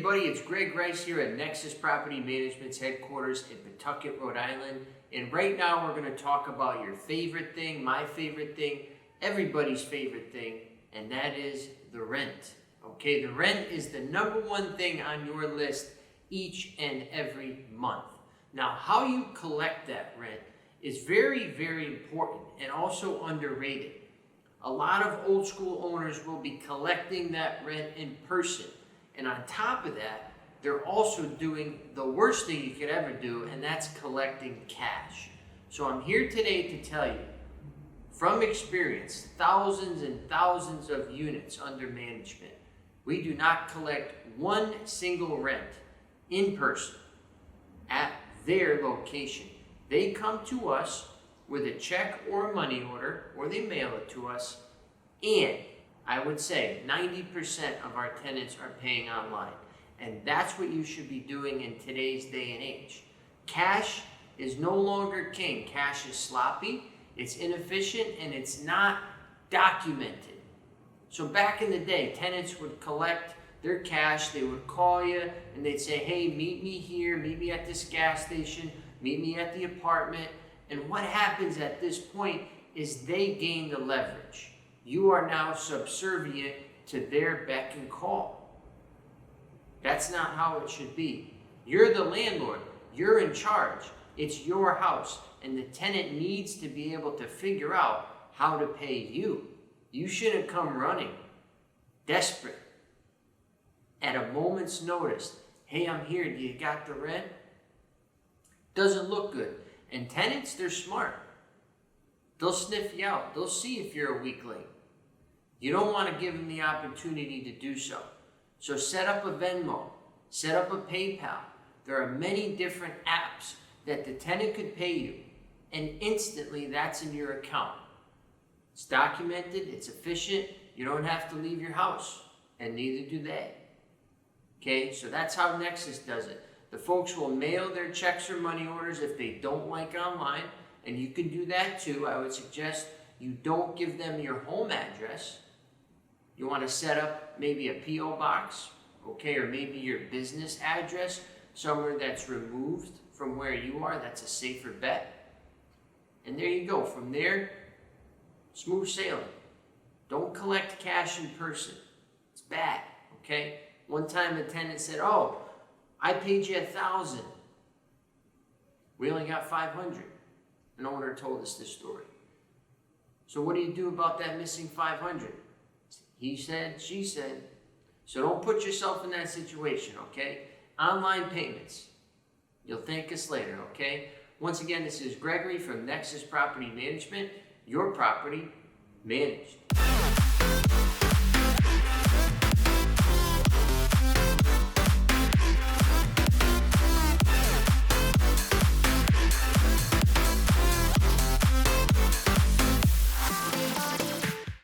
everybody, it's Greg Rice here at Nexus Property Management's headquarters in Pawtucket, Rhode Island. And right now we're going to talk about your favorite thing, my favorite thing, everybody's favorite thing, and that is the rent. Okay, the rent is the number one thing on your list each and every month. Now, how you collect that rent is very, very important and also underrated. A lot of old school owners will be collecting that rent in person. And on top of that, they're also doing the worst thing you could ever do, and that's collecting cash. So I'm here today to tell you, from experience, thousands and thousands of units under management, we do not collect one single rent in person at their location. They come to us with a check or a money order, or they mail it to us, and I would say 90% of our tenants are paying online. And that's what you should be doing in today's day and age. Cash is no longer king. Cash is sloppy, it's inefficient, and it's not documented. So back in the day, tenants would collect their cash, they would call you, and they'd say, hey, meet me here, meet me at this gas station, meet me at the apartment. And what happens at this point is they gain the leverage. You are now subservient to their beck and call. That's not how it should be. You're the landlord. You're in charge. It's your house. And the tenant needs to be able to figure out how to pay you. You shouldn't come running, desperate, at a moment's notice. Hey, I'm here. Do you got the rent? Doesn't look good. And tenants, they're smart. They'll sniff you out. They'll see if you're a weakling. You don't want to give them the opportunity to do so. So set up a Venmo, set up a PayPal. There are many different apps that the tenant could pay you, and instantly that's in your account. It's documented, it's efficient, you don't have to leave your house, and neither do they. Okay, so that's how Nexus does it. The folks will mail their checks or money orders if they don't like online, and you can do that too. I would suggest you don't give them your home address. You want to set up maybe a P.O. box, okay, or maybe your business address, somewhere that's removed from where you are. That's a safer bet. And there you go. From there, smooth sailing. Don't collect cash in person. It's bad, okay? One time a tenant said, oh, I paid you $1,000. We only got $500. An owner told us this story. So what do you do about that missing $500? He said, she said. So don't put yourself in that situation, okay? Online payments. You'll thank us later, okay? Once again, this is Gregory from Nexus Property Management. Your property managed.